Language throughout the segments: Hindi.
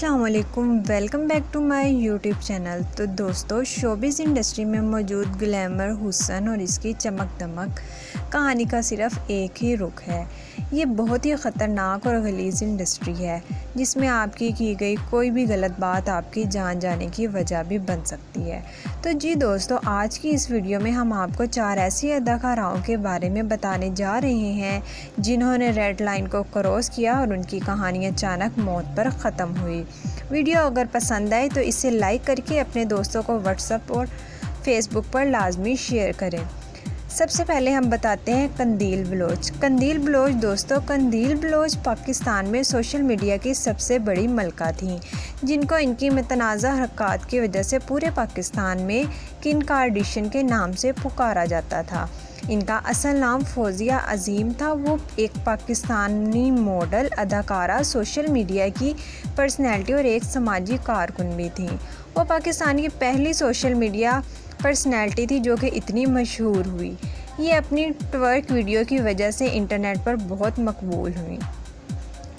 अस्सलाम वालेकुम, welcome back to my YouTube channel. तो दोस्तों, शोबिज़ इंडस्ट्री में मौजूद ग्लैमर, हुस्न और इसकी चमक दमक कहानी का सिर्फ एक ही रुख है। ये बहुत ही ख़तरनाक और गलीज़ इंडस्ट्री है जिसमें आपकी की गई कोई भी गलत बात आपकी जान जाने की वजह भी बन सकती है। तो जी दोस्तों, आज की इस वीडियो में हम आपको 4 ऐसी अदाकाराओं के बारे में बताने जा रहे हैं जिन्होंने रेड लाइन को क्रॉस किया और उनकी कहानी अचानक मौत पर ख़त्म हुई। वीडियो अगर पसंद आए तो इसे लाइक करके अपने दोस्तों को व्हाट्सएप और फेसबुक पर लाजमी शेयर करें। सबसे पहले हम बताते हैं कंदील बलोच। कंदील बलोच दोस्तों, कंदील बलोच पाकिस्तान में सोशल मीडिया की सबसे बड़ी मलका थीं, जिनको इनकी मतनाज़ा हरकत की वजह से पूरे पाकिस्तान में किम कार्दाशियन के नाम से पुकारा जाता था। इनका असल नाम फौजिया अजीम था। वो एक पाकिस्तानी मॉडल, अदाकारा, सोशल मीडिया की पर्सनैलिटी और एक समाजी कारकुन भी थी। वो पाकिस्तान की पहली सोशल मीडिया पर्सनैलिटी थी जो कि इतनी मशहूर हुई। ये अपनी ट्वर्क वीडियो की वजह से इंटरनेट पर बहुत मकबूल हुई।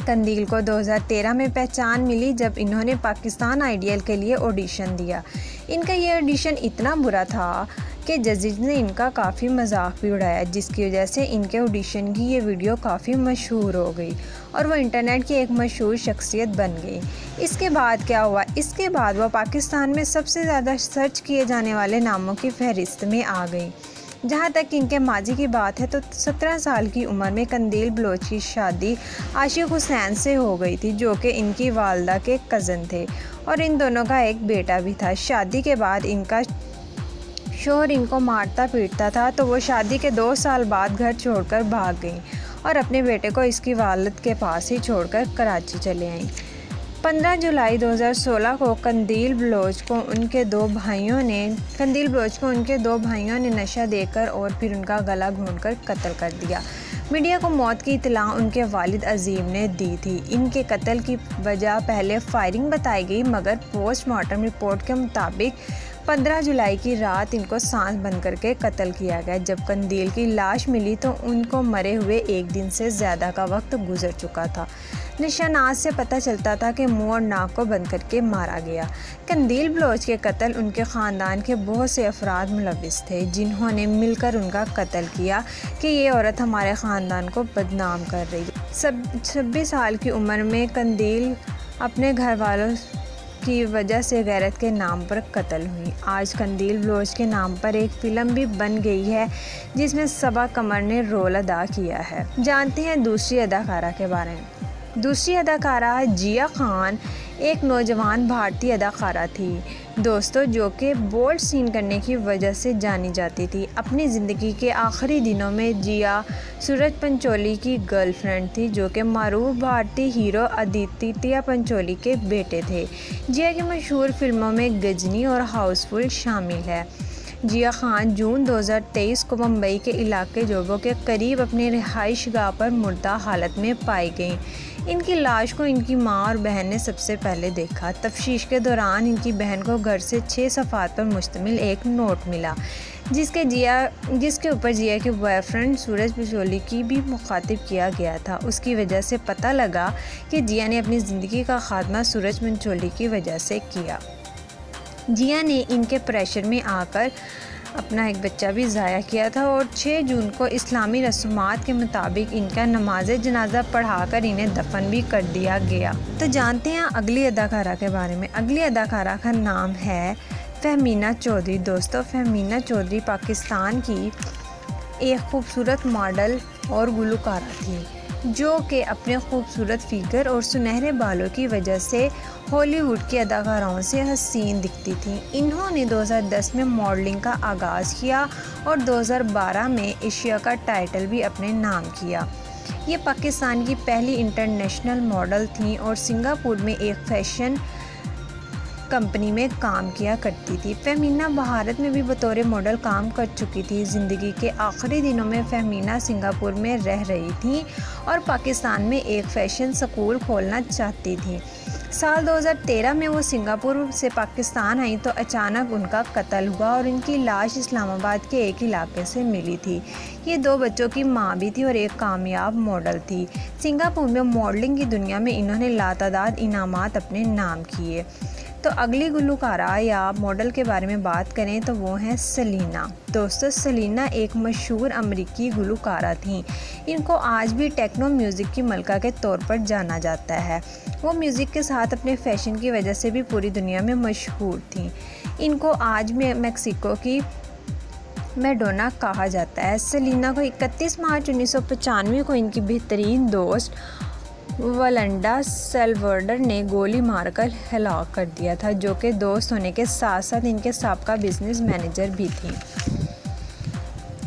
कंदील को 2013 में पहचान मिली जब इन्होंने पाकिस्तान आइडियल के लिए ऑडिशन दिया। इनका ये ऑडिशन इतना बुरा था कि जजेस ने इनका काफ़ी मजाक भी उड़ाया, जिसकी वजह से इनके ऑडिशन की ये वीडियो काफ़ी मशहूर हो गई और वो इंटरनेट की एक मशहूर शख्सियत बन गई। इसके बाद क्या हुआ? इसके बाद वो पाकिस्तान में सबसे ज़्यादा सर्च किए जाने वाले नामों की फहरिस्त में आ गई। जहाँ तक इनके माजी की बात है तो 17 साल की उम्र में कंदील बलोच की शादी आशिक हुसैन से हो गई थी, जो कि इनकी वालदा के कज़न थे और इन दोनों का एक बेटा भी था। शादी के बाद इनका शोहर इनको मारता पीटता था, तो वो शादी के 2 साल बाद घर छोड़कर भाग गई और अपने बेटे को इसकी वालिद के पास ही छोड़कर कराची चले आईं। 15 जुलाई 2016 को कंदील बलोच को उनके दो भाइयों ने नशा देकर और फिर उनका गला घोंटकर कत्ल कर दिया। मीडिया को मौत की इत्तला उनके वालिद अजीम ने दी थी। इनके कत्ल की वजह पहले फायरिंग बताई गई, मगर पोस्टमार्टम रिपोर्ट के मुताबिक 15 जुलाई की रात इनको सांस बंद करके कत्ल किया गया। जब कंदील की लाश मिली तो उनको मरे हुए 1 दिन से ज़्यादा का वक्त गुजर चुका था। निशानात से पता चलता था कि मुंह और नाक को बंद करके मारा गया। कंदील बलोच के कत्ल उनके ख़ानदान के बहुत से अफराद मुलविस थे, जिन्होंने मिलकर उनका कत्ल किया कि ये औरत हमारे ख़ानदान को बदनाम कर रही है। 26 साल की उम्र में कंदील अपने घर वालों की वजह से गैरत के नाम पर कत्ल हुई। आज कंदील बलोच के नाम पर एक फ़िल्म भी बन गई है जिसमें सबा कमर ने रोल अदा किया है। जानते हैं दूसरी अदाकारा के बारे में। दूसरी अदाकारा जिया खान एक नौजवान भारतीय अदाकारा थी दोस्तों, जो कि बोल्ड सीन करने की वजह से जानी जाती थी। अपनी ज़िंदगी के आखिरी दिनों में जिया सूरज पंचोली की गर्लफ्रेंड थी, जो कि मारूफ भारतीय हीरो आदित्य पंचोली के बेटे थे। जिया की मशहूर फिल्मों में गजनी और हाउसफुल शामिल है। जिया खान जून 2023 को मुंबई के इलाके जोबो के करीब अपने रिहाइशगाह पर मुर्दा हालत में पाई गई। इनकी लाश को इनकी मां और बहन ने सबसे पहले देखा। तफ्तीश के दौरान इनकी बहन को घर से 6 सफ़ात पर मुश्तमिल एक नोट मिला, जिसके ऊपर जिया के बॉयफ्रेंड सूरज पंचोली की भी मुखातिब किया गया था। उसकी वजह से पता लगा कि जिया ने अपनी ज़िंदगी का खात्मा सूरज पंचोली की वजह से किया। जिया ने इनके प्रेशर में आकर अपना एक बच्चा भी ज़ाया किया था और 6 जून को इस्लामी रसूमात के मुताबिक इनका नमाज जनाजा पढ़ाकर इन्हें दफन भी कर दिया गया। तो जानते हैं अगली अदाकारा के बारे में। अगली अदाकारा का नाम है फहमीना चौधरी। दोस्तों, फहमीना चौधरी पाकिस्तान की एक खूबसूरत मॉडल और गुलकारा थी, जो कि अपने खूबसूरत फिगर और सुनहरे बालों की वजह से हॉलीवुड की अदाकाराओं से हसीन दिखती थी। इन्होंने 2010 में मॉडलिंग का आगाज़ किया और 2012 में एशिया का टाइटल भी अपने नाम किया। ये पाकिस्तान की पहली इंटरनेशनल मॉडल थी और सिंगापुर में एक फैशन कंपनी में काम किया करती थी। फहमीना भारत में भी बतौर मॉडल काम कर चुकी थी। ज़िंदगी के आखिरी दिनों में फहमीना सिंगापुर में रह रही थी और पाकिस्तान में एक फ़ैशन स्कूल खोलना चाहती थी। साल 2013 में वो सिंगापुर से पाकिस्तान आई तो अचानक उनका कत्ल हुआ और इनकी लाश इस्लामाबाद के एक इलाके से मिली थी। ये 2 बच्चों की मां भी थी और एक कामयाब मॉडल थी। सिंगापुर में मॉडलिंग की दुनिया में इन्होंने लातादाद इनामात अपने नाम किए। तो अगली गुलकारा या मॉडल के बारे में बात करें तो वो हैं सेलिना। दोस्तों, सेलिना एक मशहूर अमेरिकी गुलकारा थीं। इनको आज भी टेक्नो म्यूज़िक की मलका के तौर पर जाना जाता है। वो म्यूज़िक के साथ अपने फैशन की वजह से भी पूरी दुनिया में मशहूर थीं। इनको आज में मेक्सिको की मैडोना कहा जाता है। सेलिना को 31 मार्च 1995 को इनकी बेहतरीन दोस्त वलंडा सेल्वर्डर ने गोली मारकर हलाक कर दिया था, जो कि दोस्त होने के साथ साथ इनके साबका बिजनेस मैनेजर भी थी।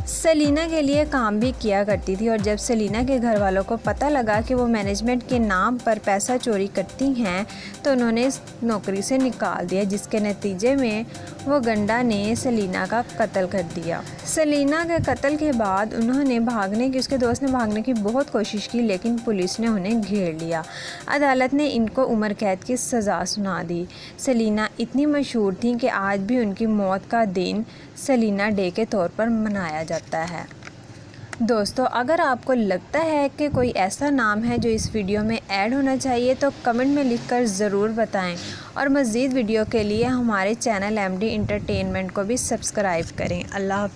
सेलिना के लिए काम भी किया करती थी और जब सेलिना के घर वालों को पता लगा कि वो मैनेजमेंट के नाम पर पैसा चोरी करती हैं तो उन्होंने इस नौकरी से निकाल दिया, जिसके नतीजे में वो गंडा ने सेलिना का कत्ल कर दिया। सेलिना के कत्ल के बाद उसके दोस्त ने भागने की बहुत कोशिश की, लेकिन पुलिस ने उन्हें घेर लिया। अदालत ने इनको उम्र कैद की सज़ा सुना दी। सेलिना इतनी मशहूर थी कि आज भी उनकी मौत का दिन सेलिना डे के तौर पर मनाया जाता है। दोस्तों, अगर आपको लगता है कि कोई ऐसा नाम है जो इस वीडियो में ऐड होना चाहिए तो कमेंट में लिखकर ज़रूर बताएं और मज़ीद वीडियो के लिए हमारे चैनल MD एंटरटेनमेंट को भी सब्सक्राइब करें। अल्लाह हाफ़िज़।